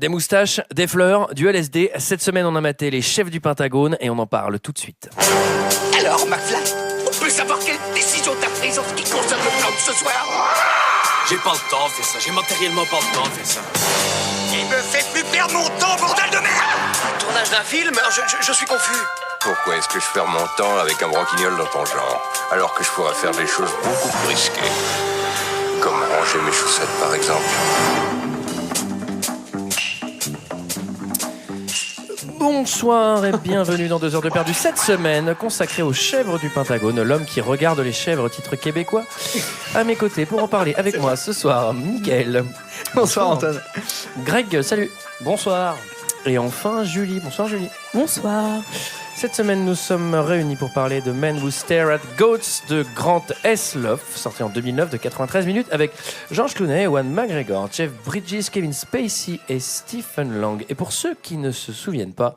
Des moustaches, des fleurs, du LSD. Cette semaine, on a maté les chefs du Pentagone et on en parle tout de suite. Alors, McFly, on peut savoir quelle décision t'as prise en ce qui concerne le plan de ce soir? J'ai pas le temps de faire ça, j'ai matériellement pas le temps de faire ça. Il me fait plus perdre mon temps, bordel de merde! Tournage d'un film? Je suis confus. Pourquoi est-ce que je perds mon temps avec un broquignol dans ton genre, alors que je pourrais faire des choses beaucoup plus risquées? Comme ranger mes chaussettes, par exemple. Bonsoir et bienvenue dans 2 heures de perdu. Cette semaine consacrée aux chèvres du Pentagone, l'homme qui regarde les chèvres, titre québécois. À mes côtés, pour en parler avec moi ce soir, Mickaël. Bonsoir Antoine. Greg, salut. Bonsoir. Et enfin Julie. Bonsoir Julie. Bonsoir. Cette semaine, nous sommes réunis pour parler de Men Who Stare at Goats de Grant S. Loff, sorti en 2009 de 93 minutes, avec George Clooney, Ewan McGregor, Jeff Bridges, Kevin Spacey et Stephen Lang. Et pour ceux qui ne se souviennent pas,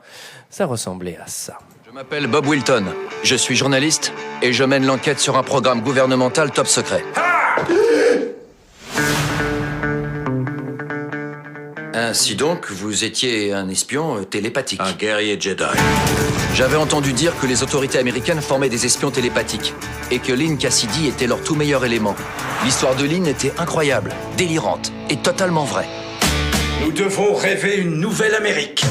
ça ressemblait à ça. Je m'appelle Bob Wilton. Je suis journaliste et je mène l'enquête sur un programme gouvernemental top secret. Ainsi donc, vous étiez un espion télépathique. Un guerrier Jedi. J'avais entendu dire que les autorités américaines formaient des espions télépathiques et que Lynn Cassidy était leur tout meilleur élément. L'histoire de Lynn était incroyable, délirante et totalement vraie. Nous devons rêver une nouvelle Amérique.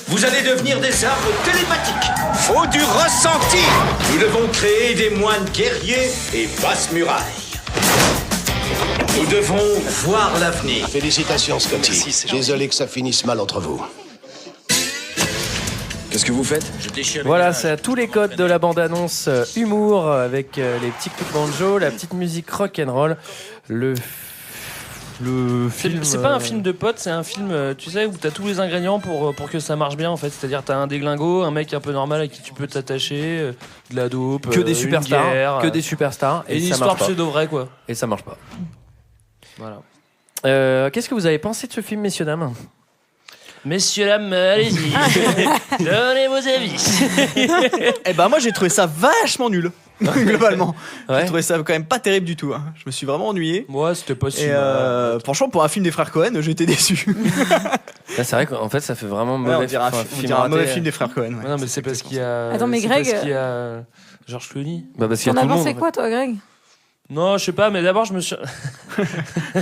Vous allez devenir des arbres télépathiques. Faut du ressenti. Nous devons créer des moines guerriers et basses murailles. Nous devons voir l'avenir. Félicitations, Scotty. Désolé que ça finisse mal entre vous. Qu'est-ce que vous faites? Voilà, c'est tous les codes de la bande-annonce humour avec les petits coups de banjo, la petite musique rock'n'roll, le film. C'est pas un film de potes, c'est un film, tu sais, où t'as tous les ingrédients pour que ça marche bien en fait. C'est-à-dire t'as un déglingo, un mec un peu normal à qui tu peux t'attacher, de la dope, que des une superstars, guerre, et une ça histoire marche pas. pseudo-vraie quoi. Et ça marche pas. Voilà. Qu'est-ce que vous avez pensé de ce film, messieurs dames? Messieurs, dames, allez-y, donnez vos avis. Eh ben moi j'ai trouvé ça vachement nul. Globalement, Ouais. j'ai trouvé ça quand même pas terrible du tout. Je me suis vraiment ennuyé. Moi, c'était pas si Et mal. franchement, pour un film des frères Cohen, j'ai été déçu. Là, c'est vrai qu'en fait, ça fait vraiment Ouais, mauvais. on dirait un mauvais film des frères Cohen. Ouais. Non, mais c'est parce qu'il y a. Attends, mais c'est Greg, parce qu'il y a George Clooney. Bah parce qu'il y T'en a as tout le monde. pensé quoi, toi, Greg? Non, je sais pas, mais d'abord, je me suis.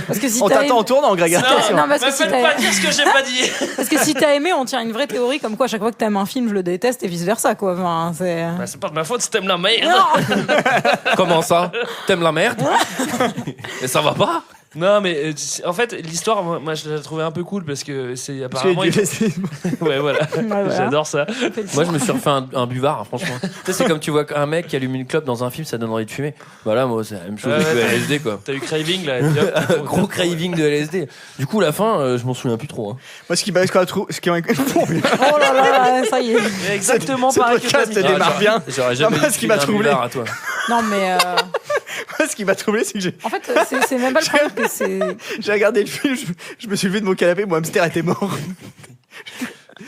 Parce que si On t'as t'attend en tournant, Greg. Attention. Non, parce que si faites t'as pas dire ce que j'ai pas dit. parce que si t'as aimé, on tient une vraie théorie comme quoi à chaque fois que t'aimes un film, je le déteste et vice versa, quoi. Enfin, c'est. Bah, c'est pas de ma faute si t'aimes la merde. Non. Comment ça? T'aimes la merde? Et ça va pas? Non, mais en fait, l'histoire, moi, je l'ai trouvée un peu cool parce que c'est apparemment. Ouais, voilà. voilà. J'adore ça. Moi, je me suis refait un buvard, franchement. Tu sais, c'est comme tu vois un mec qui allume une clope dans un film, ça donne envie de fumer. Voilà, moi, c'est la même chose Ouais, que ouais, LSD, quoi. T'as eu craving là. Et puis, hop, Gros craving de LSD. Du coup, la fin, je m'en souviens plus trop. Hein. Moi, ce qui m'a Oh là là, ça y est. mais exactement ce pareil que podcast t'as mis. démarre bien. J'aurais jamais Non, moi, dû ce qui m'a filer un troublé. buvard à toi. Non, mais Moi, ce qui m'a troublé, c'est que en fait, c'est même pas le problème que c'est. j'ai regardé le film, je me suis levé de mon canapé, mon hamster était mort.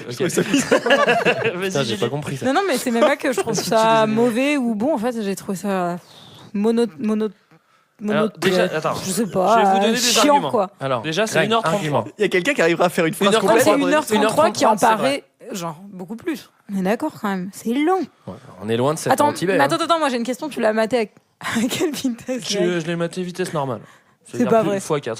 Je trouvais ça bizarre. Putain, Vas-y, j'ai Julie. pas compris ça. Non, mais c'est même pas que je trouve ça mauvais ou bon. En fait, j'ai trouvé ça mono. Alors, déjà, attends. Je sais pas. Je vais vous donner des chiant, arguments. quoi. Alors, Déjà, c'est Greg, 1h33. argument. Il y a quelqu'un qui arrivera à faire une phrase 1h33. Après, complète. c'est 1h33 qui en c'est vrai. paraît, genre, beaucoup plus. On est d'accord quand même. C'est long. Ouais, on est loin de cette Attends, Tibet. mais attends, moi j'ai une question. Tu l'as maté à quelle vitesse? Greg Je l'ai maté vitesse normale. C'est pas vrai. x4.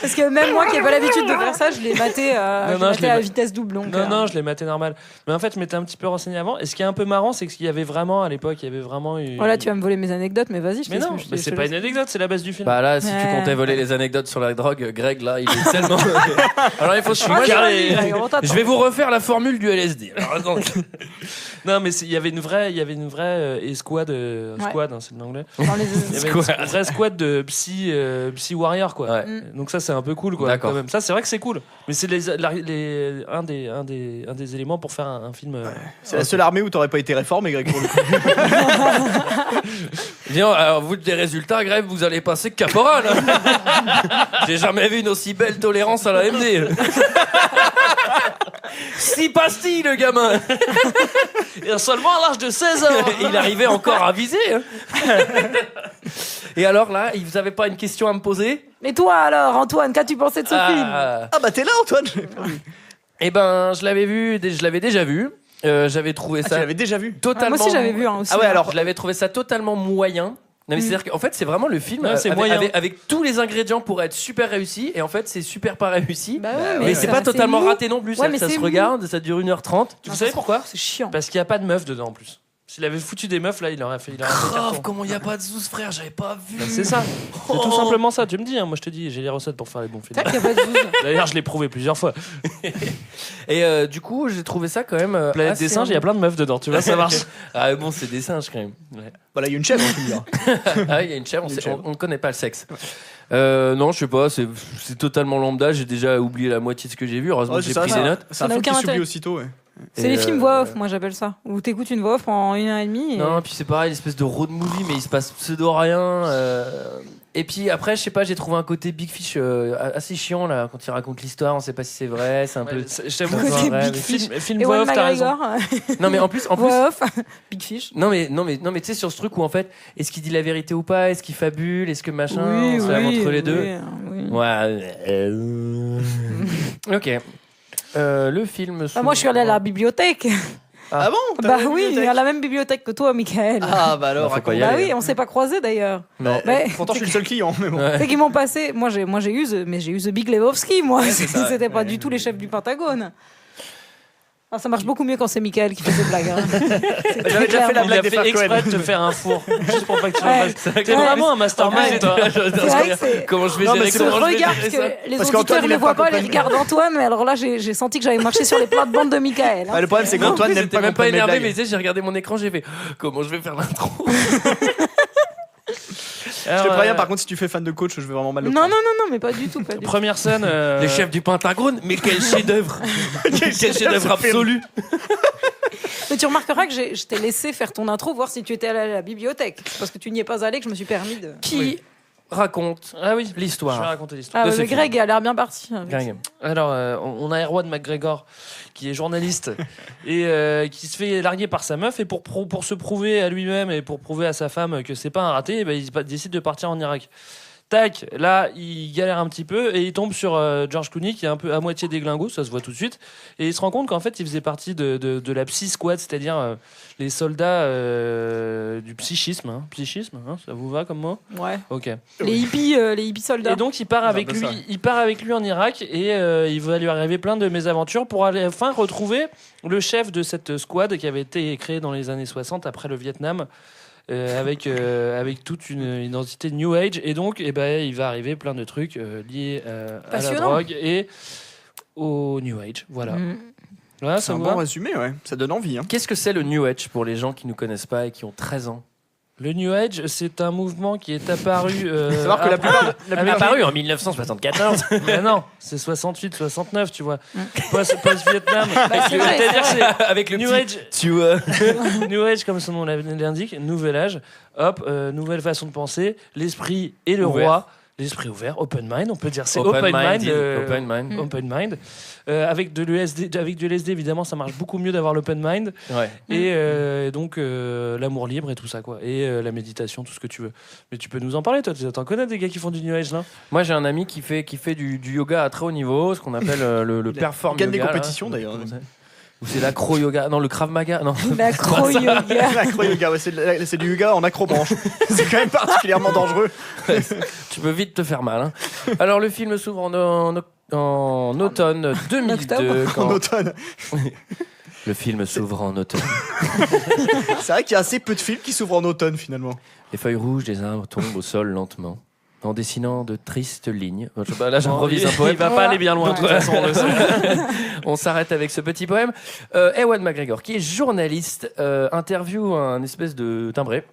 Parce que même moi qui n'ai pas l'habitude de faire ça, je l'ai maté, je l'ai à ma- vitesse double. Donc, Non, je l'ai maté normal. Mais en fait, je m'étais un petit peu renseigné avant. Et ce qui est un peu marrant, c'est qu'il y avait vraiment, à l'époque, il y avait vraiment eu. Voilà, tu vas me voler mes anecdotes, mais vas-y, je te Mais laisse. non, je te mais laisse, c'est je te pas laisse. une anecdote, c'est la base du film. Bah là, si tu Ouais. comptais voler les anecdotes sur la drogue, Greg, là, il est tellement. Alors il faut se Moi, carré. Greg, on t'attend. Je vais vous refaire la formule du LSD. Alors, attends. Non, mais il y avait une vraie escouade. Squad, hein, c'est de l'anglais. Dans les- Il y avait une vraie squad de psy warrior, quoi. Ouais. Donc ça, c'est un peu cool, quoi. D'accord. Quand même. Ça, c'est vrai que c'est cool. Mais c'est un des éléments pour faire un film. C'est la seule armée où t'aurais pas été réformé, Greg, pour le coup. Bien, alors vous, des résultats, Greg, vous allez passer caporal. J'ai jamais vu une aussi belle tolérance à la MD. 6 pastilles, le gamin. Et seulement à l'âge de 16 ans. Il arrivait encore à viser. Hein. Et alors là, vous avez pas une question à me poser? Et toi alors, Antoine, qu'as-tu pensé de ce film? Ah bah t'es là, Antoine. Eh ben, je l'avais déjà vu. J'avais trouvé Tu ça l'avais déjà vu? totalement. Moi aussi j'avais vu aussi. Ah ouais, alors. Je l'avais trouvé ça totalement moyen. Non, mais c'est-à-dire qu'en fait, c'est vraiment le film Ouais, c'est avec, moyen. avec tous les ingrédients pour être super réussi. Et en fait, c'est super pas réussi. Bah ouais, mais c'est pas totalement mou. raté non plus. Ouais, mais ça c'est se mou. regarde, ça dure 1h30. Vous savez pourquoi? C'est chiant. Parce qu'il n'y a pas de meuf dedans en plus. S'il avait foutu des meufs, là, il aurait fait carton. Comment il y a pas de Zouz, frère? J'avais pas vu. Bah, c'est ça. C'est tout simplement ça. Tu me dis, hein, moi je te dis, j'ai les recettes pour faire les bons films. Tac, y a pas de Zouz. D'ailleurs, je l'ai prouvé plusieurs fois. Et du coup, j'ai trouvé ça quand même. Planète assez des singes, il y a plein de meufs dedans, tu vois, ça marche. Ah bon, c'est des singes quand même. Ouais. Voilà, il y a une chèvre, tu me diras. Ah, il y a une chèvre, Il y a une chèvre. on ne connaît pas le sexe. Non, je sais pas, c'est totalement lambda. J'ai déjà oublié la moitié de ce que j'ai vu. Heureusement Ouais, que j'ai c'est ça, pris ça. des notes. C'est un n'a film qui aucun s'oublie intérêt. aussitôt, ouais. C'est les films voix off, moi j'appelle ça. Où t'écoutes une voix off en 1h30. Et... Non, puis c'est pareil, une espèce de road movie, mais il se passe pseudo rien. Et puis après, je sais pas, j'ai trouvé un côté Big Fish assez chiant là, quand il raconte l'histoire. On sait pas si c'est vrai, c'est un peu. Je t'avoue, Côté enfin, Big mais Fish. film Et voix Ewan off, t'as raison. McGregor, Non, mais en plus, voix off, Big Fish. non mais tu sais sur ce truc où en fait, est-ce qu'il dit la vérité ou pas, est-ce qu'il fabule, est-ce que machin, Oui, on se lave oui, entre les deux. oui. Ouais. Ok. Le film. Ah, moi je suis allée à la bibliothèque. Ah bon? T'as Bah vu la oui, bibliothèque à la même bibliothèque que toi, Michael. Ah bah alors, Bah, faut pas y raconte. Bah aller. oui, on s'est pas croisés d'ailleurs. Non. Mais Pourtant, je suis le seul client, mais bon. Ouais. c'est qu'ils m'ont passé. Moi j'ai eu The Big Lebowski, moi. c'est ça, C'était pas du tout les chefs du Pentagone. Ah, ça marche beaucoup mieux quand c'est Michael qui fait ses blagues. Hein. J'avais déjà fait la Il blague a des fait frères exprès Cohen. de te faire un four, juste pour pas que tu Ouais. le fasses. T'es vraiment un mastermind, toi. C'est vrai que c'est. Comment je vais Non, mais gérer c'est ça? le Comment je vais Regarde, gérer parce ça que les Parce auditeurs qu'Antoine, ne il le aime voient pas pas, qu'on les regards d'Antoine, mais alors là, j'ai senti que j'avais marché sur les plates-bandes de Michael. Hein. Ah, le problème, c'est Non, en qu'Antoine plus, n'aime j'étais pas même qu'on pas prenne mes énervé, blagues. mais tu sais, j'ai regardé mon écran, j'ai fait comment je vais faire l'intro. Je te préviens, par contre, si tu fais fan de coach, je vais vraiment mal le Non, prendre. non, mais pas du tout. Pas du tout. Première scène. Les chefs du Pentagone, mais quel chef-d'œuvre! Quel chef-d'œuvre absolu! Mais tu remarqueras que je t'ai laissé faire ton intro, voir si tu étais allé à la bibliothèque. C'est parce que tu n'y es pas allé que je me suis permis de. Qui raconte Ah oui, je vais l'histoire? raconter l'histoire. Ah, de ce le film. Greg a l'air bien parti. Hein, Greg. Alors, on a Erwan McGregor, qui est journaliste et qui se fait larguer par sa meuf. Et pour se prouver à lui-même et pour prouver à sa femme que c'est pas un raté, ben, il décide de partir en Irak. Tac, là, il galère un petit peu et il tombe sur George Clooney qui est un peu à moitié déglingo, ça se voit tout de suite. Et il se rend compte qu'en fait, il faisait partie de la Psy Squad, c'est-à-dire les soldats du psychisme. Hein. Psychisme, hein, ça vous va comme mot? Ouais. Ok. Les hippies soldats. Et donc il part avec peu lui, ça. il part avec lui en Irak et il va lui arriver plein de mésaventures pour aller enfin retrouver le chef de cette squad qui avait été créée dans les années 60 après le Vietnam. Avec toute une identité New Age et donc il va arriver plein de trucs liés à la Passionnant. drogue et au New Age. Voilà. Voilà, C'est ça un vous bon va résumé, ouais. Ça donne envie. Hein. Qu'est-ce que c'est le New Age pour les gens qui nous connaissent pas et qui ont 13 ans? Le New Age, c'est un mouvement qui est apparu. Savoir que la plupart, Apparu en 1974. Mais non, c'est 68, 69, tu vois. Post-Vietnam. c'est vrai, C'est-à-dire, c'est c'est Avec le New petit- Age. Tu vois. New Age, comme son nom l'indique, nouvel âge, hop, nouvelle façon de penser, l'esprit est le Ouvert. roi, l'esprit ouvert, open mind, on peut dire c'est Open open mind, mind, open mind. open mind. Avec de l'USD, avec du LSD évidemment, ça marche beaucoup mieux d'avoir l'open mind Ouais. et donc l'amour libre et tout ça quoi, et la méditation, tout ce que tu veux. Mais tu peux nous en parler, toi, tu t'en connais des gars qui font du New Age là? Moi, j'ai un ami qui fait du yoga à très haut niveau, ce qu'on appelle le perform gagne yoga. des là. compétitions, d'ailleurs. Ou c'est l'acro-yoga. Non, le Krav Maga. Non. L'acro-yoga. L'acro-yoga, ouais, c'est du yoga en acrobranche. C'est quand même particulièrement dangereux. Tu peux vite te faire mal. Hein. Alors, le film s'ouvre en automne 2002. octobre. quand- En automne. Le film s'ouvre en automne. C'est vrai qu'il y a assez peu de films qui s'ouvrent en automne, finalement. Les feuilles rouges des arbres tombent au sol lentement, en dessinant de tristes lignes. Bon, je sais pas, là, j'improvise un poème. Il va pas aller bien loin, de toute façon, on le sait. On s'arrête avec ce petit poème. Ewan McGregor, qui est journaliste, interview un espèce de timbré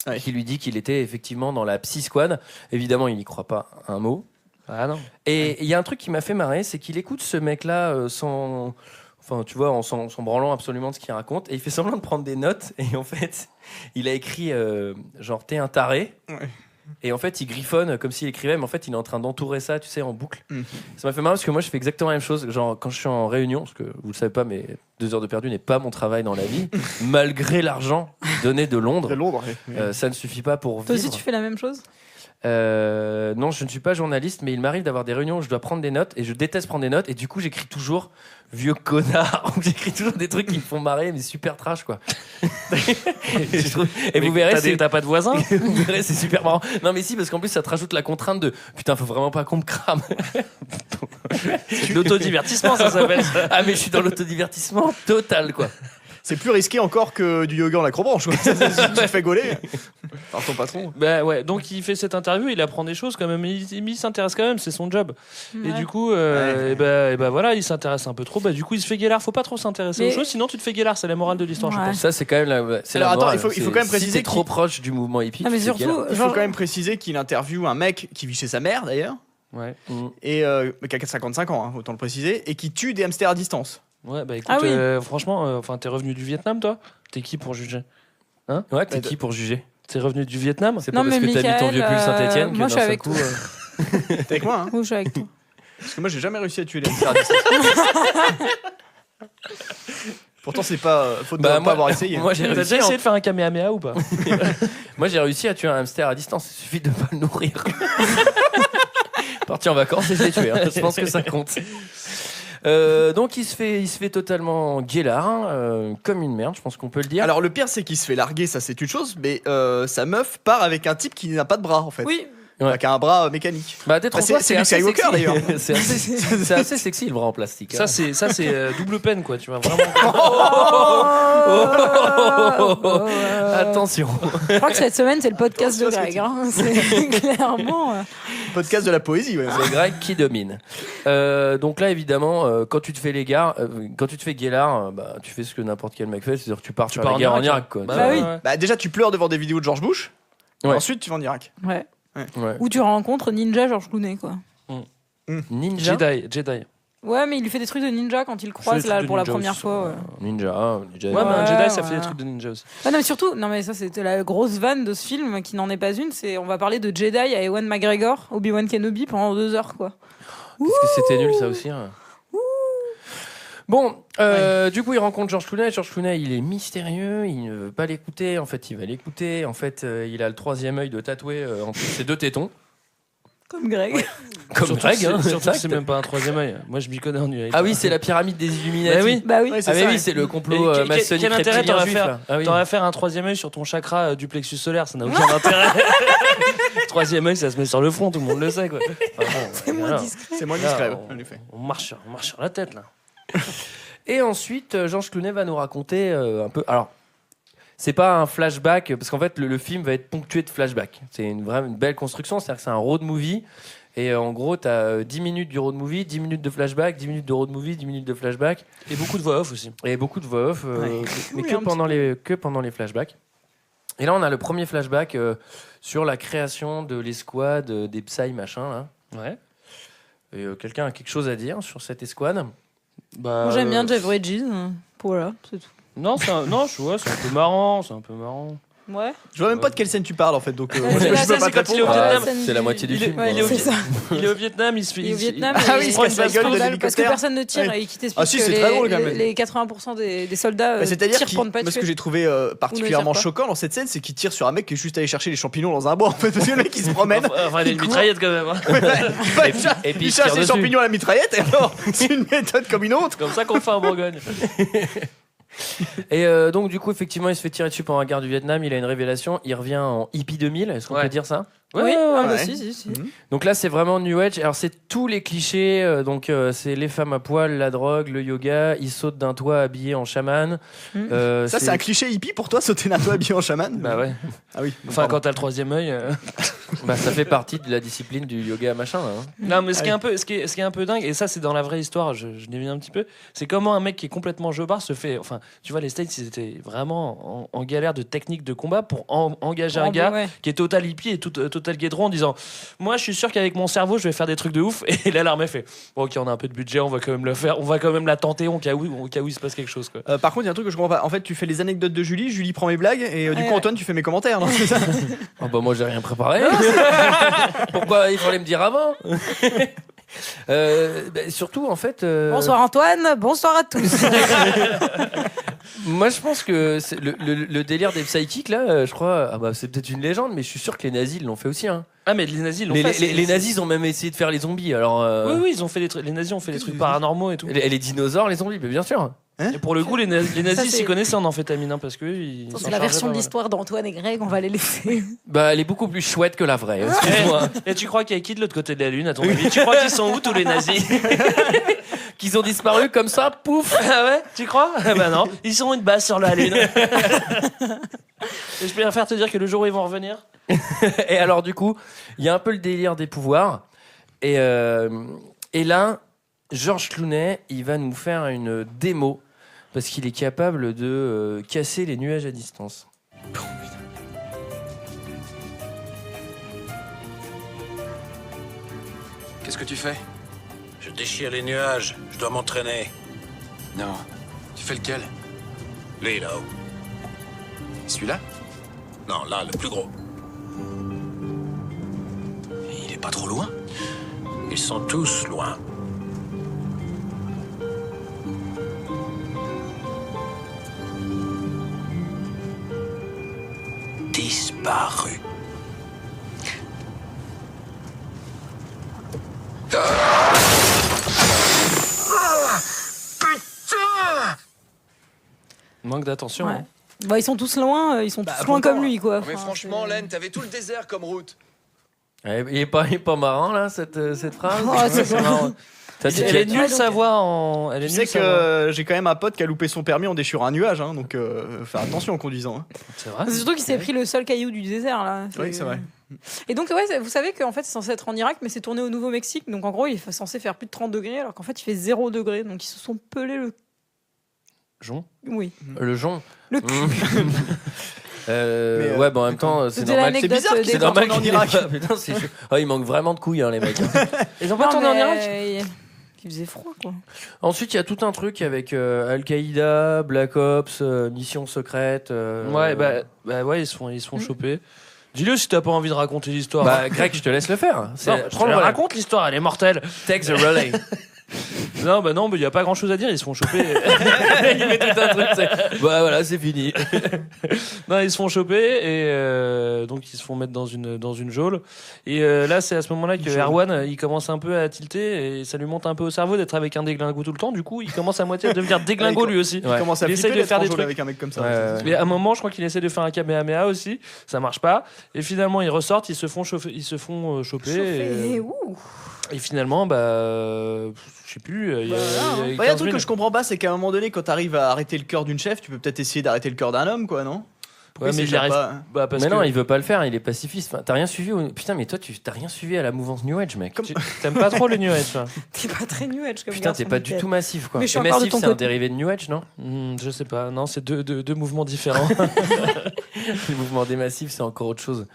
Ouais. qui lui dit qu'il était effectivement dans la Psy Squad. Évidemment, il n'y croit pas un mot. Ah non. Et il y a un truc qui m'a fait marrer, c'est qu'il écoute ce mec-là sans... Enfin, tu vois, en s'en branlant absolument de ce qu'il raconte. Et il fait semblant de prendre des notes. Et en fait, il a écrit genre, t'es un taré. Ouais. Et en fait, il griffonne comme s'il écrivait, mais en fait, il est en train d'entourer ça, tu sais, en boucle. Ça m'a fait marrer parce que moi, je fais exactement la même chose. Genre, quand je suis en réunion, parce que vous le savez pas, mais 2 heures de perdu n'est pas mon travail dans la vie, malgré l'argent donné de Londres. Ça ne suffit pas pour vivre. Toi aussi, tu fais la même chose? Non, je ne suis pas journaliste, mais il m'arrive d'avoir des réunions où je dois prendre des notes et je déteste prendre des notes. Et du coup, j'écris toujours vieux connard. J'écris toujours des trucs qui me font marrer, mais super trash, quoi. Et vous verrez, t'as pas de voisin. Vous verrez, c'est super marrant. Non, mais si, parce qu'en plus, ça te rajoute la contrainte de putain, faut vraiment pas qu'on me crame. L'autodivertissement, ça s'appelle. Ah, mais je suis dans l'autodivertissement total, quoi. C'est plus risqué encore que du yoga en acrobranche. Tu te fais gauler par ton patron. Bah ouais, donc il fait cette interview, il apprend des choses quand même, il s'intéresse quand même, c'est son job. Ouais. Et du coup, et bah voilà, il s'intéresse un peu trop. Bah du coup, il se fait guélard. Faut pas trop s'intéresser aux choses, sinon tu te fais guélard. C'est la morale de l'histoire, je pense. Ça, c'est quand même la. C'est Alors la attends, morale. il faut quand même préciser si t'es trop proche du mouvement hippie. Ah, mais tu te fais surtout, guérir. Il faut quand même préciser qu'il interviewe un mec qui vit chez sa mère d'ailleurs. Ouais. Et qui a 55 ans, hein, autant le préciser, et qui tue des hamsters à distance. Ouais, bah écoute, Ah oui. franchement, t'es revenu du Vietnam, toi? T'es qui pour juger? Hein? Ouais, t'es qui pour juger? T'es revenu du Vietnam? C'est pas parce que t'as mis ton vieux pull Saint-Etienne que moi, d'un je suis seul avec coup. T'es avec moi, hein? Oui, je suis avec toi. Parce que moi, j'ai jamais réussi à tuer les hamsters à distance. Pourtant, c'est pas faute de Bah, pas avoir essayé. Moi, j'ai T'as réussi. déjà essayé de faire un Kamehameha ou pas? Moi, j'ai réussi à tuer un hamster à distance. Il suffit de pas le nourrir. Parti en vacances et je l'ai tué. Hein. Je pense que ça compte. Donc il se fait totalement guélard, hein, comme une merde, je pense qu'on peut le dire. Alors le pire c'est qu'il se fait larguer, ça c'est une chose, mais sa meuf part avec un type qui n'a pas de bras en fait. Oui. Enfin, qui a un bras mécanique. Bah, c'est Luke Skywalker d'ailleurs. C'est assez sexy le bras en plastique. Ça c'est double peine, quoi. Tu vois vraiment. Attention. Je crois que cette semaine, c'est le podcast de Greg. Hein. C'est clairement. Podcast de la poésie, ouais. C'est Greg qui domine. Donc là, évidemment, quand tu te fais les gars, quand tu te fais guélard, bah, tu fais ce que n'importe quel mec fait, c'est-à-dire que tu pars faire la guerre en Irak, quoi. Bah oui. Bah déjà tu pleures devant des vidéos de George Bush. Ouais. Et ensuite tu vas en Irak. Ouais. Ouais. Où tu rencontres Ninja George Clooney, quoi. Ninja. Jedi. Ouais, mais il lui fait des trucs de ninja quand il le croise là pour la première fois. Ouais. Ninja. Ouais, mais un Jedi, ça fait voilà. des trucs de ninja aussi. Ah non, mais surtout, non, mais ça c'était la grosse vanne de ce film qui n'en est pas une. C'est on va parler de Jedi à Ewan McGregor, Obi-Wan Kenobi pendant 2 heures, quoi. Qu'est-ce que c'était nul ça aussi. Hein. Bon, du coup, il rencontre George Clooney. George Clooney, il est mystérieux, il ne veut pas l'écouter. En fait, il va l'écouter. En fait, il a le 3e œil de tatoué entre ses 2 tétons. Comme Greg. Comme Surtout Greg, que hein. surtout que c'est même pas un 3e œil. Moi, je m'y connais en UAE. Ah oui, c'est la pyramide des Illuminati. Bah oui. Bah oui. Ouais, c'est Ah mais ça, oui, ouais. c'est le complot Et maçonnique quel intérêt reptilien t'aurais juif, à là. Ah oui. T'aurais à faire un 3e œil sur ton chakra du plexus solaire, ça n'a aucun intérêt. 3e œil, ça se met sur le front, tout le monde le sait, quoi. Enfin, bon, C'est moins voilà. discret. C'est moins Là, discret, en effet. on marche sur la tête, là. Et ensuite, George Clooney va nous raconter un peu. Alors, c'est pas un flashback, parce qu'en fait, le film va être ponctué de flashbacks. C'est une belle construction, c'est-à-dire que c'est un road movie. Et en gros, tu as 10 minutes du road movie, 10 minutes de flashback, 10 minutes de road movie, 10 minutes de flashback. Et beaucoup de voix off aussi. Et beaucoup de voix off, mais Oui, que un pendant les flashbacks. Et là, on a le premier flashback sur la création de l'escouade des Psy machin. Là. Ouais. Et quelqu'un a quelque chose à dire sur cette escouade? Bah, Moi, j'aime bien Jeff Bridges. Voilà, c'est tout. Non, c'est un peu marrant, Ouais. Je vois même pas de quelle scène tu parles en fait, donc Ouais, moi, c'est je la peux scène, pas c'est te quand il est au répondre. Vietnam. C'est la moitié du film. il est au C'est ça. Il est au Vietnam, il se fait. Il est au Vietnam, Ah oui, il se prend casse la une gueule de scandale parce que l'hélicoptère. personne ne tire Ouais. et qui t'explique Ah si, que c'est très drôle, quand même. les 80% des soldats Bah, c'est-à-dire tirent qu'il- pour ne pas moi, ce que tuer. j'ai trouvé particulièrement pas. choquant dans cette scène, c'est qu'il tire sur un mec qui est juste allé chercher les champignons dans un bois en fait, parce que le mec il se promène. Enfin, il a une court. mitraillette quand même. Hein. Et puis il il cherche tire les dessus. champignons à la mitraillette, et alors c'est une méthode comme une autre. Comme ça qu'on fait en Bourgogne. Et donc, du coup, effectivement, il se fait tirer dessus pendant la guerre du Vietnam. Il a une révélation. Il revient en hippie 2000. Est-ce qu'on Ouais. peut dire ça? Oui, ouais. bah, si. Donc là, c'est vraiment New Age. Alors, c'est tous les clichés. Donc, c'est les femmes à poil, la drogue, le yoga. Il saute d'un toit habillé en chaman. Ça c'est un cliché hippie pour toi, sauter d'un toit habillé en chaman. Bah ouais. Ah oui. Enfin, quand t'as le 3e œil. Bah, ça fait partie de la discipline du yoga machin. Là, hein. Non, mais ce qui est un peu dingue, et ça c'est dans la vraie histoire, je dévie un petit peu, c'est comment un mec qui est complètement jobard se fait. Enfin, tu vois, les States, ils étaient vraiment en galère de technique de combat pour engager un gars Ouais. qui est total hippie et total Total Guédron en disant moi je suis sûr qu'avec mon cerveau je vais faire des trucs de ouf, et là l'armée fait bon, ok, on a un peu de budget, on va quand même le faire, on va quand même la tenter au cas où il se passe quelque chose, quoi. Par contre, il y a un truc que je comprends pas. En fait, tu fais les anecdotes de Julie prend mes blagues, et du coup, Antoine, tu fais mes commentaires, non? C'est ça? Oh bah moi j'ai rien préparé. Pourquoi il fallait me dire avant? Surtout en fait. Bonsoir Antoine, bonsoir à tous. Moi je pense que c'est le délire des psychics là, je crois. C'est peut-être une légende, mais je suis sûr que les nazis l'ont fait aussi. Hein. Ah mais les nazis l'ont fait. Les nazis ont même essayé de faire les zombies. Alors. Oui, ils ont fait les nazis ont fait des trucs paranormaux et tout. Les dinosaures, les zombies, mais bien sûr. Et pour le coup, les nazis s'y connaissaient en amphétamine, hein, parce que c'est la version de l'histoire d'Antoine et Greg, on va les laisser. Elle est beaucoup plus chouette que la vraie. Excuse-moi. Et tu crois qu'il y a qui de l'autre côté de la Lune, à ton avis? Tu crois qu'ils sont où tous les nazis? Qu'ils ont disparu comme ça, pouf. Ah ouais? Tu crois? Bah non, ils sont une base sur la Lune. Et je préfère te dire que le jour où ils vont revenir. Et alors du coup, il y a un peu le délire des pouvoirs. Et là, George Clooney, il va nous faire une démo parce qu'il est capable de casser les nuages à distance. Qu'est-ce que tu fais? Je déchire les nuages, je dois m'entraîner. Non. Tu fais lequel? Lui, là-haut. Celui-là? Non, là, le plus gros. Il est pas trop loin? Ils sont tous loin. Disparu. Manque d'attention. Ouais. Hein. Bah, ils sont tous loin, comme lui, quoi. Mais franchement, Len, t'avais tout le désert comme route. Il est pas marrant là cette phrase. Oh, c'est marrant. Elle est nulle sa voix en. Tu sais que j'ai quand même un pote qui a loupé son permis en déchirant un nuage, hein, donc faire attention en conduisant. Hein. C'est vrai. C'est surtout qu'il s'est pris le seul caillou du désert là. Oui, c'est vrai. Et donc vous savez qu'en fait c'est censé être en Irak, mais c'est tourné au Nouveau-Mexique, donc en gros il est censé faire plus de 30 degrés, alors qu'en fait il fait 0 degré, donc ils se sont pelés le jonc. Oui. Le jonc. Le cul. Ouais, bon, en même temps, c'est normal. C'est bizarre qu'ils c'est normal en qu'il Irak. Putain, c'est chaud. Oh, il manque vraiment de couilles, hein, les mecs. Ils ont pas tourné en Irak. Il faisait froid, quoi. Ensuite, il y a tout un truc avec Al-Qaïda, Black Ops, mission secrète. Ouais, ouais, ils se font choper. Dis-le si t'as pas envie de raconter l'histoire. Bah, Greg, je te laisse le faire. Prends le raconte l'histoire, elle est mortelle. Take the relay. Non, il y a pas grand chose à dire, ils se font choper. Il met tout un truc. Bah voilà, c'est fini. Non, ils se font choper et donc ils se font mettre dans une geôle. Et là, c'est à ce moment-là que Erwan, il commence un peu à tilter et ça lui monte un peu au cerveau d'être avec un déglingo tout le temps. Du coup, il commence à moitié à devenir déglingo lui aussi. Il commence à essaie flipper de faire des trucs trucs avec un mec comme ça. Et à un moment, je crois qu'il essaie de faire un Kamehameha aussi. Ça marche pas. Et finalement, ils ressortent, ils se font choper. Et finalement, je sais plus. Il y a un truc que je comprends pas, c'est qu'à un moment donné, quand t'arrives à arrêter le cœur d'une chef, tu peux peut-être essayer d'arrêter le cœur d'un homme, quoi, non? Ouais, mais il arrive pas. Mais non, il veut pas le faire, il est pacifiste. Enfin, t'as rien suivi Putain, mais toi, t'as rien suivi à la mouvance New Age, mec. T'aimes pas trop le New Age, toi. T'es pas très New Age comme Putain, t'es pas du tout massif, quoi. Mais je suis et encore de massif, ton c'est un côté. dérivé de New Age, non? Je sais pas. Non, c'est deux mouvements différents. Le mouvement des massifs, c'est encore autre chose.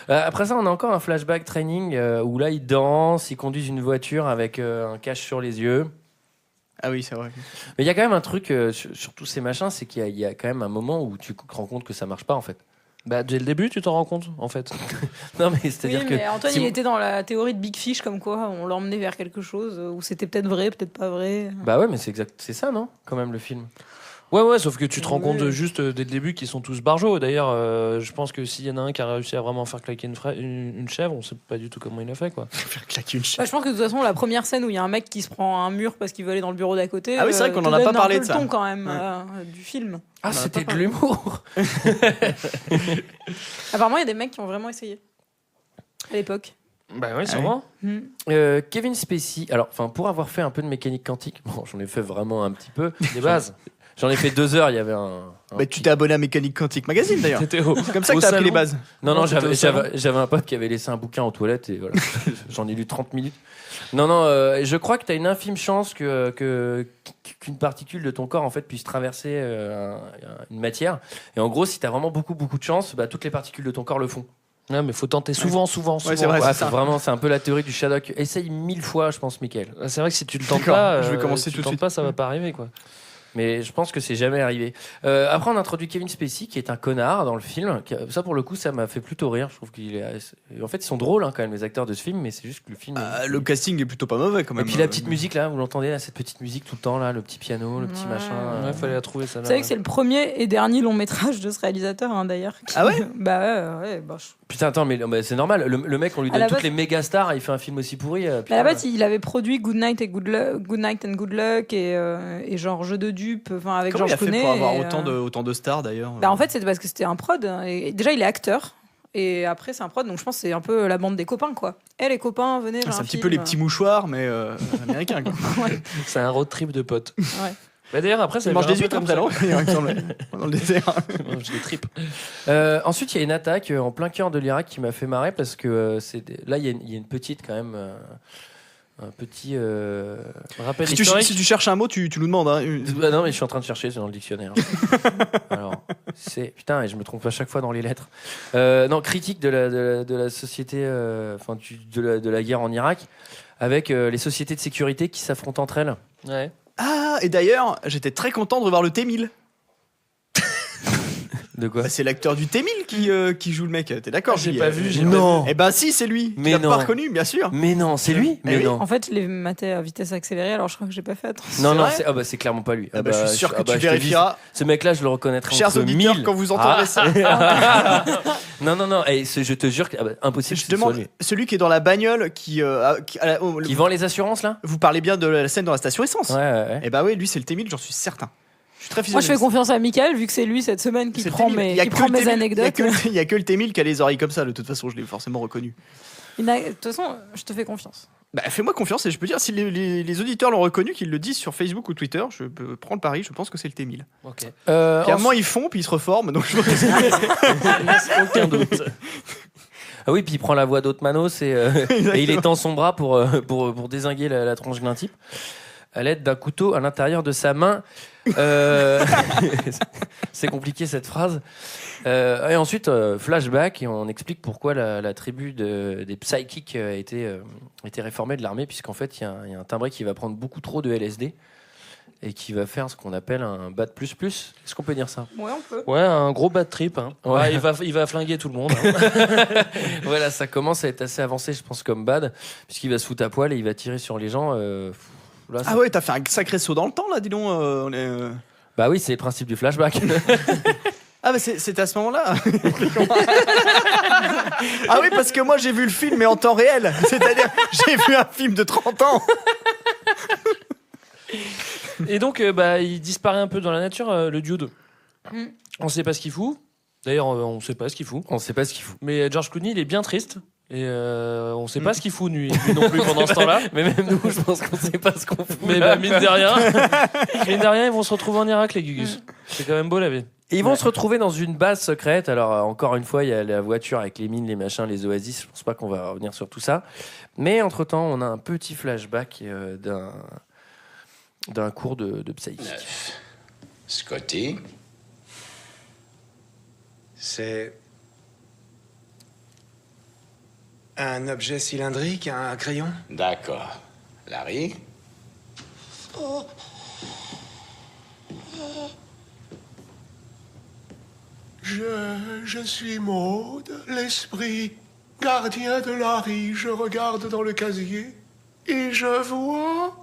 Après ça, on a encore un flashback training où là, ils dansent, ils conduisent une voiture avec un cache sur les yeux. Ah oui, c'est vrai. Mais il y a quand même un truc sur tous ces machins, c'est qu'il y a quand même un moment où tu te rends compte que ça marche pas, en fait. Bah, dès le début, tu t'en rends compte, en fait. Non, mais c'est-à-dire Oui, que. mais Antoine, il était dans la théorie de Big Fish, comme quoi on l'emmenait vers quelque chose où c'était peut-être vrai, peut-être pas vrai. Bah ouais, mais c'est ça, non? Quand même, le film. Ouais, sauf que tu te rends compte juste dès le début qu'ils sont tous barjots. D'ailleurs, je pense que s'il y en a un qui a réussi à vraiment faire claquer une chèvre, on sait pas du tout comment il a fait, quoi. Faire claquer une chèvre. Bah, je pense que de toute façon, la première scène où il y a un mec qui se prend un mur parce qu'il veut aller dans le bureau d'à côté. Ah oui, c'est vrai qu'on en a pas parlé de ça. C'est le ton quand même du film. Ah, c'était de l'humour. Apparemment, il y a des mecs qui ont vraiment essayé à l'époque. Bah oui, sûrement. Kevin Spacey, alors, pour avoir fait un peu de mécanique quantique, bon, j'en ai fait vraiment un petit peu. Des bases. J'en ai fait 2 heures, il y avait un tu t'es abonné à Mécanique Quantique Magazine d'ailleurs. C'est comme ça que t'as appris les bases. Non, j'avais un pote qui avait laissé un bouquin aux toilettes et voilà, j'en ai lu 30 minutes. Non, je crois que t'as une infime chance qu'une particule de ton corps en fait puisse traverser une matière. Et en gros, si t'as vraiment beaucoup de chance, toutes les particules de ton corps le font. Non, mais faut tenter souvent. Ouais, c'est vrai, c'est un peu la théorie du Shadok. Essaye 1000 fois, je pense, Mickaël. C'est vrai que si tu le tentes D'accord, pas, je vais commencer tout de suite. pas, ça va pas arriver, quoi. Mais je pense que c'est jamais arrivé. Après, on introduit Kevin Spacey, qui est un connard dans le film. Ça, pour le coup, ça m'a fait plutôt rire. Je trouve qu'il est. En fait, ils sont drôles quand même, les acteurs de ce film, mais c'est juste que le film. Le casting est plutôt pas mauvais quand même. Et puis la petite musique là, vous l'entendez là, cette petite musique tout le temps là, le petit piano, le petit machin. Ouais, fallait la trouver ça. Vous savez que c'est le premier et dernier long métrage de ce réalisateur, d'ailleurs. Ah ouais? Bah ouais. Putain, attends, mais c'est normal. Le mec, on lui donne toutes les méga stars, il fait un film aussi pourri. À la base, il avait produit Good Night and Good Luck et genre Jeu de dupes, enfin avec Comment Georges Clooney. Comment il a fait pour avoir autant de stars d'ailleurs? Bah en fait, c'était parce que c'était un prod. Et déjà, il est acteur. Et après, c'est un prod, donc je pense que c'est un peu la bande des copains, quoi. Les copains, venez. C'est un petit peu les petits mouchoirs, mais américains, quoi. Ouais. C'est un road trip de potes. Ouais. Bah d'ailleurs, après, ça mange des huîtres comme ça, non? Dans le désert. Je les tripes. Ensuite, il y a une attaque en plein cœur de l'Irak qui m'a fait marrer parce que là, il y a une petite quand même. Un petit rappel historique. Si tu cherches un mot, tu nous demandes. Hein. Bah non, mais je suis en train de chercher, c'est dans le dictionnaire. Alors, putain, et je me trompe à chaque fois dans les lettres. Non, critique de la société, de la guerre en Irak, avec les sociétés de sécurité qui s'affrontent entre elles. Ouais. Ah, et d'ailleurs, j'étais très content de revoir le T-1000. De quoi? C'est l'acteur du T-1000 qui joue le mec. T'es d'accord? J'ai pas vu. Non. Eh ben si, c'est lui. Mais tu l'as non. pas reconnu, bien sûr. Mais non, c'est lui. Mais oui. non. En fait, je l'ai maté à vitesse accélérée, alors je crois que j'ai pas fait attention. Non, c'est clairement pas lui. Je suis sûr que tu vérifieras. Ce mec-là, je le reconnaîtrais. Chers auditeurs, quand vous entendrez ça. Non. Et je te jure que impossible. Je demande celui qui est dans la bagnole qui vend les assurances là. Vous parlez bien de la scène dans la station essence. Ouais. Et bah oui, lui c'est le T-1000, j'en suis certain. Je suis très Moi, je fais confiance à Mickaël, vu que c'est lui cette semaine qui prend mes anecdotes. Il y a que le T-1000 qui a les oreilles comme ça. De toute façon, je l'ai forcément reconnu. De toute façon, je te fais confiance. Bah, fais-moi confiance et je peux dire si les auditeurs l'ont reconnu, qu'ils le disent sur Facebook ou Twitter, je peux prendre le pari, je pense que c'est le T-1000. Ok. Puis à un moment ils font, puis ils se reforment, donc je aucun doute. Ah oui, puis il prend la voix d'Otmanos et il étend son bras pour dézinguer la tronche d'un type à l'aide d'un couteau à l'intérieur de sa main. C'est compliqué cette phrase. Et ensuite, flashback, et on explique pourquoi la tribu des psychics a été réformée de l'armée, puisqu'en fait, il y a un timbré qui va prendre beaucoup trop de LSD et qui va faire ce qu'on appelle un bad ++. Est-ce qu'on peut dire ça? Ouais, on peut. Ouais, un gros bad trip. Hein. Ouais. Il va flinguer tout le monde. Hein. Voilà, ça commence à être assez avancé, je pense, comme bad, puisqu'il va se foutre à poil et il va tirer sur les gens. Là, ah ouais, t'as fait un sacré saut dans le temps là, dis donc. Bah oui, c'est le principe du flashback. Ah bah c'est à ce moment-là. Ah oui, parce que moi j'ai vu le film mais en temps réel. C'est-à-dire j'ai vu un film de 30 ans. Et donc il disparaît un peu dans la nature, le dude. On sait pas ce qu'il fout. D'ailleurs, on sait pas ce qu'il fout. On sait pas ce qu'il fout. Mais George Clooney, il est bien triste. Et on sait pas ce qu'il fout lui non plus pendant ce temps-là. Mais même nous, je pense qu'on sait pas ce qu'on fout. Mais mine de rien, ils vont se retrouver en Irak, les Gugus. C'est quand même beau la vie. Et ils vont se retrouver dans une base secrète. Alors encore une fois, il y a la voiture avec les mines, les machins, les oasis. Je pense pas qu'on va revenir sur tout ça. Mais entre-temps, on a un petit flashback d'un cours de psychique. Scotty, c'est un objet cylindrique, un crayon? D'accord. Larry? Je suis Maud, l'esprit gardien de Larry. Je regarde dans le casier et je vois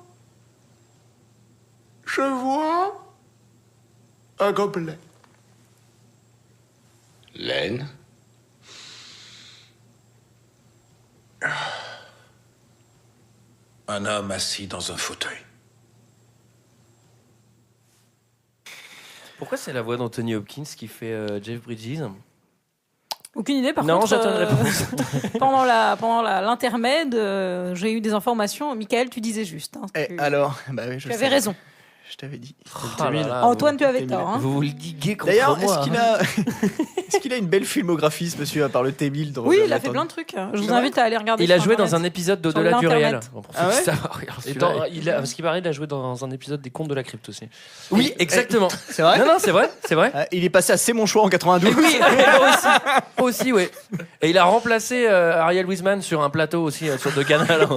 un gobelet. Laine? Un homme assis dans un fauteuil. Pourquoi c'est la voix d'Anthony Hopkins qui fait Jeff Bridges? Aucune idée, par non, contre. j'attends une réponse. Pendant l'intermède, j'ai eu des informations. Mickaël, tu disais juste. Hein, alors, bah oui, tu avais raison. Je t'avais dit. Antoine, tu avais tort. Hein. Vous vous le diguez contre D'ailleurs, moi. est-ce qu'il a une belle filmographie, ce monsieur, à part le T-1000 Oui, il a fait plein de trucs. Je vous invite à aller regarder. Il a joué dans un épisode d'Au-delà du réel. Ah ouais Parce qu'il paraît, il a joué dans un épisode des Contes de la Crypte aussi. Oui, exactement. C'est vrai? Non, c'est vrai. Il est passé à C'est mon choix en 92. Oui, aussi, ouais. Et il a remplacé Ariel Wiesman sur un plateau aussi sur deux canals.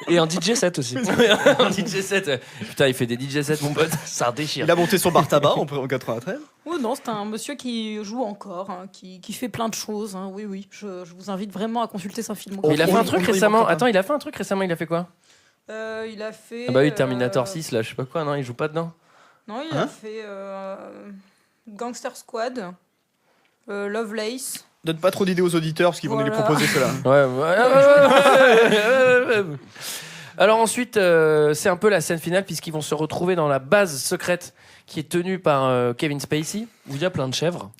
Et en DJ set aussi. En DJ set. Putain, il fait des DJ sets, mon pote. Ça déchire. Il a monté son bar tabac en 93. Oh non, c'est un monsieur qui joue encore, hein, qui fait plein de choses. Hein. Oui. Je vous invite vraiment à consulter sa filmographie. Mais il a fait un truc récemment. Attends, il a fait un truc récemment. Il a fait quoi? Il a fait. Ah bah oui, Terminator 6, là, je sais pas quoi. Non, il joue pas dedans. Non, il a fait Gangster Squad, Lovelace. Donne pas trop d'idées aux auditeurs parce qu'ils vont nous les proposer ceux-là. Ouais. Alors ensuite, c'est un peu la scène finale puisqu'ils vont se retrouver dans la base secrète qui est tenue par Kevin Spacey. Où il y a plein de chèvres.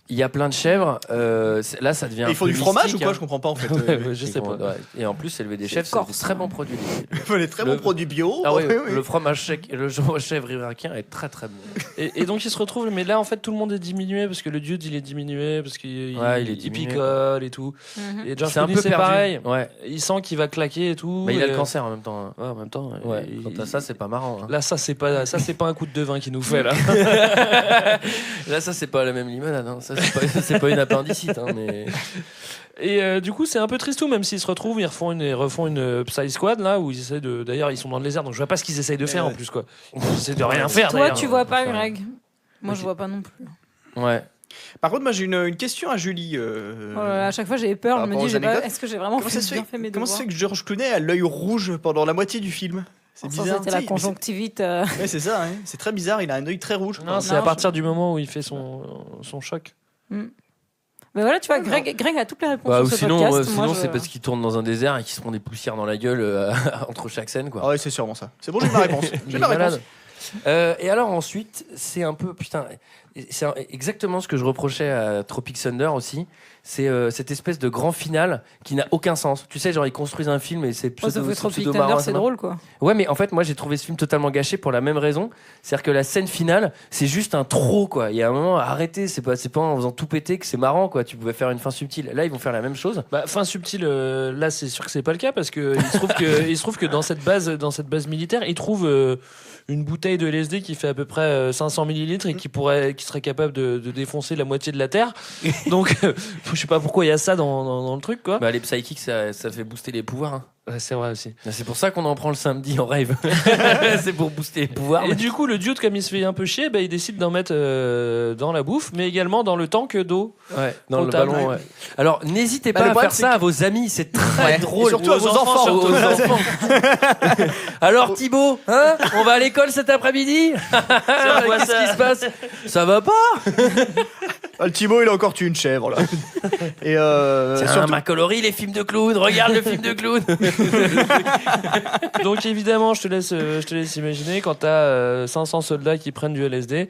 Là, ça devient. Ils font du fromage ou quoi? Je comprends pas en fait. Je sais pas. Ouais. Et en plus, élever des chèvres, c'est des très bons produits. Les très bons produits bio. Ah oui. Le fromage chèvre irakien est très très bon. Et donc ils se retrouvent, mais là en fait tout le monde est diminué parce que le dude il est diminué parce qu'il picole et tout. Et George c'est un Clooney, peu perdu. Pareil. Ouais. Il sent qu'il va claquer et tout. Mais il a le cancer en même temps. Ouais, en même temps. Ouais. Quant à ça, c'est pas marrant. Hein. Là, ça c'est pas un coup de devin qu'il nous fait là. Là, ça c'est pas la même limonade. Hein. Ça c'est pas une appendicite. Hein, mais... Et du coup, c'est un peu tristou, même s'ils se retrouvent, ils refont une Psy Squad là où ils essaient de. D'ailleurs, ils sont dans le désert, donc je vois pas ce qu'ils essayent de faire en plus quoi. Ils essaient de rien faire. Toi, tu vois pas, Greg. Moi, je vois pas non plus. Ouais. Par contre, moi j'ai une question à Julie. À chaque fois, j'ai peur. Je me dis, est-ce que j'ai vraiment bien fait mes devoirs? Comment ça se fait que George Clooney a l'œil rouge pendant la moitié du film? C'est bizarre. C'était la conjonctivite. Ouais, c'est ça. Hein. C'est très bizarre. Il a un œil très rouge. Non, c'est à partir du moment où il fait son choc. Mais voilà, tu vois, Greg a toutes les réponses sur ce sinon, podcast. Sinon, c'est parce qu'il tourne dans un désert et qu'il se prend des poussières dans la gueule entre chaque scène, quoi. Ah ouais, c'est sûrement ça. C'est bon, j'ai ma réponse. J'ai ma réponse. Et alors ensuite, c'est un peu c'est exactement ce que je reprochais à Tropic Thunder aussi. C'est cette espèce de grand final qui n'a aucun sens. Tu sais, genre ils construisent un film et c'est Tropic Thunder, c'est drôle quoi. Ouais, mais en fait, moi j'ai trouvé ce film totalement gâché pour la même raison. C'est-à-dire que la scène finale, c'est juste un trop quoi. Il y a un moment, arrêtez, c'est pas en faisant tout péter que c'est marrant quoi. Tu pouvais faire une fin subtile. Là, ils vont faire la même chose. Fin subtile, là c'est sûr que c'est pas le cas parce que il se trouve que dans cette base militaire, ils trouvent une bouteille de LSD qui fait à peu près 500 millilitres et qui serait capable de défoncer la moitié de la Terre. Donc, je sais pas pourquoi il y a ça dans le truc, quoi. Bah, les psychics, ça fait booster les pouvoirs. Hein. Ouais, c'est vrai aussi. C'est pour ça qu'on en prend le samedi en rave. C'est pour booster les pouvoirs. Et du coup, le dude, comme il se fait un peu chier, il décide d'en mettre dans la bouffe, mais également dans le tank d'eau. Ouais, dans le ballon. Ouais. Alors, n'hésitez pas à faire ça à vos amis, c'est très drôle. Et surtout à vos enfants. Aux enfants. Alors, Thibaut, hein, on va à l'école cet après-midi? Qu'est-ce qui se passe? Ça va pas? Le Thibaut, il a encore tué une chèvre là. Et tiens, ma colorie, les films de clown. Regarde le film de clown. Donc évidemment, je te laisse imaginer quand t'as 500 soldats qui prennent du LSD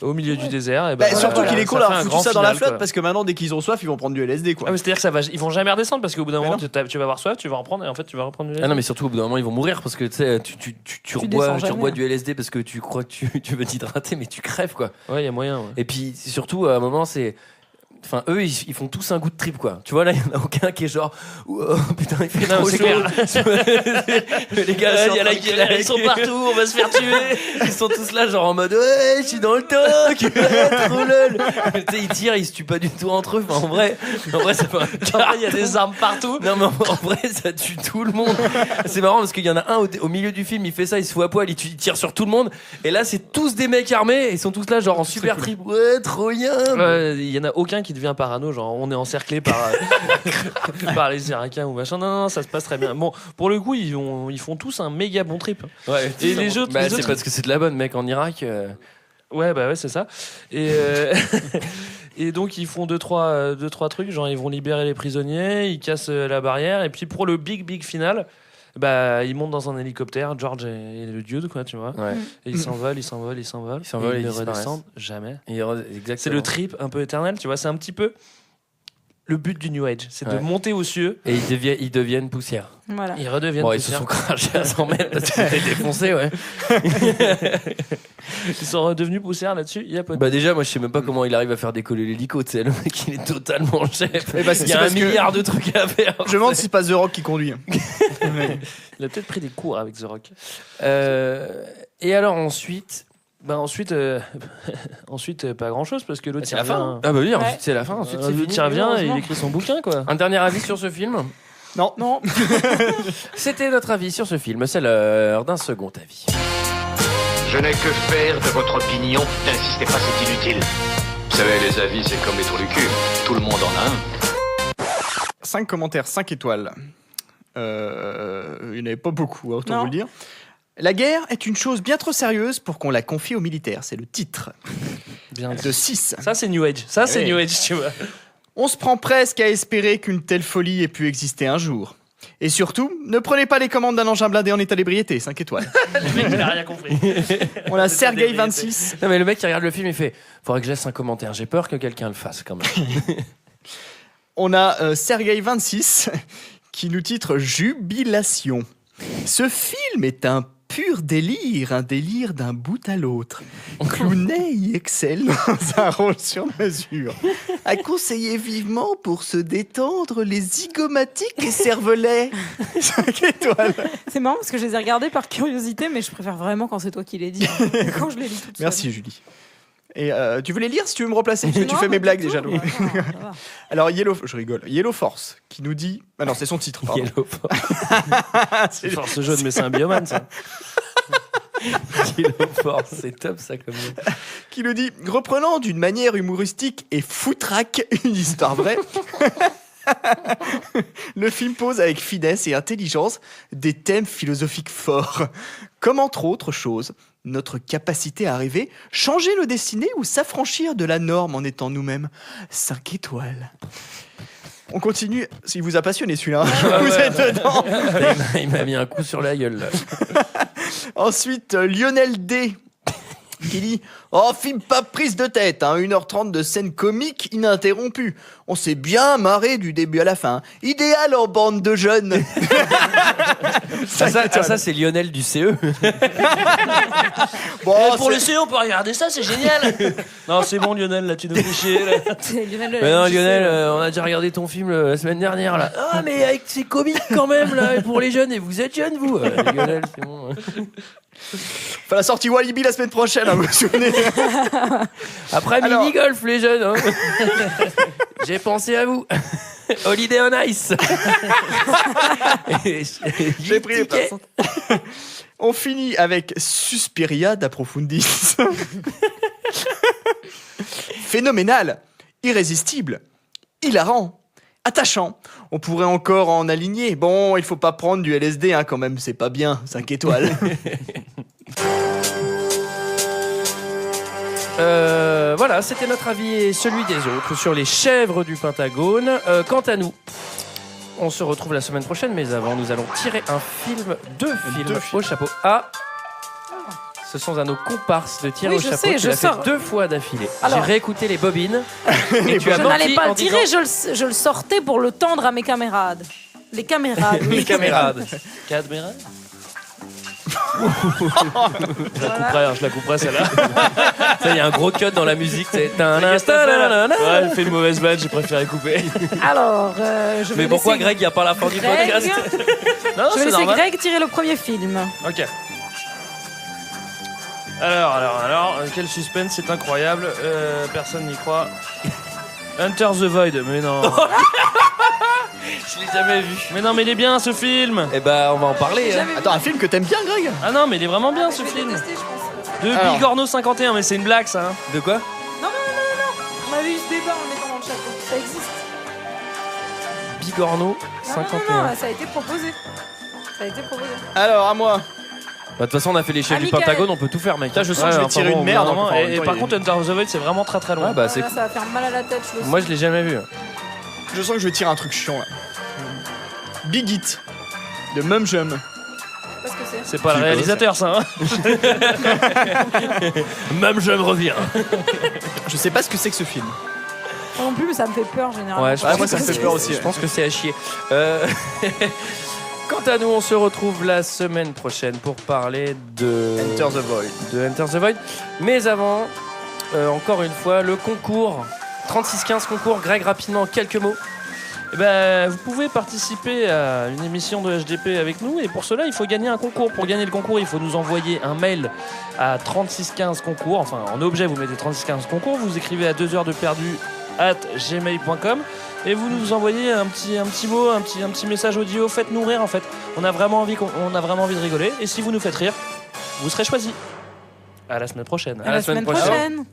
au milieu du désert. Et surtout qu'il est con d'avoir foutu ça dans la flotte parce que maintenant, dès qu'ils ont soif, ils vont prendre du LSD quoi. Ah, c'est-à-dire ils vont jamais redescendre parce qu'au bout d'un moment, tu vas avoir soif, tu vas reprendre et en fait, tu vas reprendre du LSD. Ah non, mais surtout au bout d'un moment, ils vont mourir parce que tu rebois du LSD parce que tu crois que tu veux t'hydrater, mais tu crèves quoi. Ouais, il y a moyen. Ouais. Et puis surtout, à un moment, c'est. Enfin, eux, ils font tous un goût de trip, quoi. Tu vois, là, il n'y en a aucun qui est genre, oh, putain, il fait trop chaud. Les gars, il y a la guerre, ils sont partout, on va se faire tuer. Ils sont tous là, genre en mode, ouais, je suis dans le tank, trop lol. Tu sais, ils tirent, ils se tuent pas du tout entre eux. Enfin, en vrai, ça fait il y a des armes partout. Non, mais en vrai, ça tue tout le monde. C'est marrant parce qu'il y en a un au milieu du film, il fait ça, il se fout à poil, il tire sur tout le monde. Et là, c'est tous des mecs armés, et ils sont tous là, genre en super trip. Ouais, trop bien. Il y en a aucun qui devient parano, genre on est encerclé par les Irakiens ou machin. Non, ça se passe très bien. Bon, pour le coup, ils font tous un méga bon trip. Ouais. Et les autres, c'est parce que c'est de la bonne, mec, en Irak. Ouais, c'est ça. Et donc ils font deux trois trucs, genre ils vont libérer les prisonniers, ils cassent la barrière, et puis pour le big final. Ils montent dans un hélicoptère, George et le dude, quoi, tu vois. Ouais. Et ils s'envolent. Ils ne redescendent jamais. C'est le trip un peu éternel, tu vois. C'est un petit peu le but du New Age, c'est de Ouais. monter aux cieux. Et ils deviennent poussière. Voilà. Ils redeviennent Bon, ils se poussière. sont crachés à 100 mètres parce qu'ils étaient défoncés, ouais. Ils sont redevenus poussière là-dessus. Il y a pas de... Bah déjà, moi je sais même pas comment il arrive à faire décoller l'hélico, tu sais, le mec il est totalement chef. Eh bah, c'est Il y a un parce que- milliard de trucs à faire. Je me demande si c'est pas The Rock qui conduit. Il a peut-être pris des cours avec The Rock. Et alors ensuite... Ensuite, pas grand-chose parce que l'autre C'est il la fin. revient. Ah bah oui, ensuite c'est la fin, ensuite c'est L'autre fini. il revient et il heureusement. écrit son bouquin quoi. Un dernier avis sur ce film? Non. C'était notre avis sur ce film, c'est l'heure d'un second avis. Je n'ai que faire de votre opinion. N'insistez pas, c'est inutile. Vous savez, les avis, c'est comme les trous du cul. Tout le monde en a un. 5 commentaires, 5 étoiles. Il n'y en avait pas beaucoup, hein, autant Non. vous le dire. La guerre est une chose bien trop sérieuse pour qu'on la confie aux militaires. C'est le titre. Bien de 6. Ça c'est New Age. Ça c'est Oui. New Age, tu vois. On se prend presque à espérer qu'une telle folie ait pu exister un jour. Et surtout, ne prenez pas les commandes d'un engin blindé en état d'ébriété, 5 étoiles. Le mec il a rien compris. On a Sergei 26. Non mais le mec qui regarde le film il fait faudrait que je laisse un commentaire, j'ai peur que quelqu'un le fasse quand même. On a Sergei 26 qui nous titre Jubilation. Ce film est un pur délire, un délire d'un bout à l'autre. Clooney y excelle dans un rôle sur mesure. À conseiller vivement pour se détendre les zygomatiques et cervelets. 5 étoiles. C'est marrant parce que je les ai regardés par curiosité, mais je préfère vraiment quand c'est toi qui les dis. Quand je les lis toute seule. Merci Julie. Et tu veux les lire si tu veux me replacer parce que tu Non, fais mes pas blagues du déjà. tout, donc. mais attends, ça va. Alors je rigole. Yellow Force qui nous dit. Ah non, c'est son titre. Pardon. Yellow Force. C'est force jaune mais c'est un biomane ça. Yellow Force, c'est top ça comme nom. Qui nous dit reprenant d'une manière humoristique et foutraque une histoire vraie. Le film pose avec finesse et intelligence des thèmes philosophiques forts, comme entre autres choses notre capacité à rêver, changer nos destinées ou s'affranchir de la norme en étant nous-mêmes. 5 étoiles. On continue. S'il vous a passionné celui-là, vous êtes dedans. Il m'a mis un coup sur la gueule là. Ensuite, Lionel D. qui dit « Oh, film pas prise de tête, hein, 1h30 de scène comique ininterrompue. On s'est bien marré du début à la fin. Idéal en bande de jeunes. » Ça c'est Lionel du CE. Bon, pour le CEO on peut regarder ça, c'est génial. Non c'est bon Lionel là tu nous fais chier là. C'est Lionel. Mais non Lionel, on a déjà regardé ton film la semaine dernière là. Ah mais avec ses comiques quand même là pour les jeunes et vous êtes jeunes vous. Lionel c'est bon. Enfin, la sortie Walibi la semaine prochaine, hein, vous vous souvenez. Après Alors- mini-golf les jeunes. Hein. J'ai pensé à vous. Holiday on Ice. J'ai pris les pinceaux. On finit avec Suspiria d'Approfundis. Phénoménal, irrésistible, hilarant, attachant. On pourrait encore en aligner. Bon, il faut pas prendre du LSD hein, quand même, c'est pas bien. 5 étoiles. Voilà, c'était notre avis et celui des autres sur les chèvres du Pentagone. Quant à nous, on se retrouve la semaine prochaine, mais avant, nous allons tirer deux films au chapeau. Ah, ce sont à nos comparses de tirer Oui, au je chapeau. sais, Tu je l'as fait sors. 2 fois d'affilée. J'ai Alors- réécouté les bobines. Et tu as Je menti n'allais pas en le tirer, disant- je le sortais pour le tendre à mes camarades. Les camarades. oui. Les camarades. Camarades. Je la couperai celle-là. Ça, il y a un gros cut dans la musique. C'est Ouais, elle fait une mauvaise vanne, j'ai préféré couper. Alors, je vais Mais pourquoi laisser Greg, il n'y a pas la fin du Greg. podcast? Non, Je vais c'est laisser normal. Greg tirer le premier film. Ok. Alors, quel suspense, c'est incroyable. Personne n'y croit. Hunter the Void, mais non. Je l'ai jamais vu. Mais non, mais il est bien ce film. Eh ben, on va en parler. hein. Attends, un film que t'aimes bien, Greg? Ah non, mais il est vraiment bien ce film. De Alors. Bigorneau 51, mais c'est une blague ça. Hein. De quoi? Non. On avait eu ce débat en mettant dans le chapeau. Ça existe. Bigorneau 51. Non, ça a été proposé. Alors, à moi. De toute façon, on a fait les chefs du Michael. Pentagone, on peut tout faire, mec. Là, je sens que je vais tirer une merde. Vraiment, enfin, en même et temps, par il- contre, Hunter the Void, c'est vraiment très très loin. Ah bah, c'est Là, ça va faire mal à la tête, je le Moi, je l'ai jamais vu. Je sens que je vais tirer un truc chiant là. Big Hit de Mum Jum. sais pas ce que c'est. C'est pas le réalisateur ça. Hein. Même je me reviens. Je sais pas ce que c'est que ce film. Non plus, mais ça me fait peur généralement. Ouais, moi, ça me fait peur aussi. Je pense que c'est à chier. Quant à nous, on se retrouve la semaine prochaine pour parler de Enter the Void. De Enter the Void. Mais avant, encore une fois, le concours 3615 concours. Greg, rapidement, quelques mots. Eh ben, vous pouvez participer à une émission de HDP avec nous et pour cela il faut gagner un concours. Pour gagner le concours il faut nous envoyer un mail à 3615 concours, enfin en objet vous mettez 3615 concours, vous écrivez à 2 heures de perdu @gmail.com et vous nous envoyez un petit mot, un petit message audio. Faites-nous rire en fait, on a vraiment envie de rigoler et si vous nous faites rire vous serez choisi. À la semaine prochaine. À la semaine prochaine.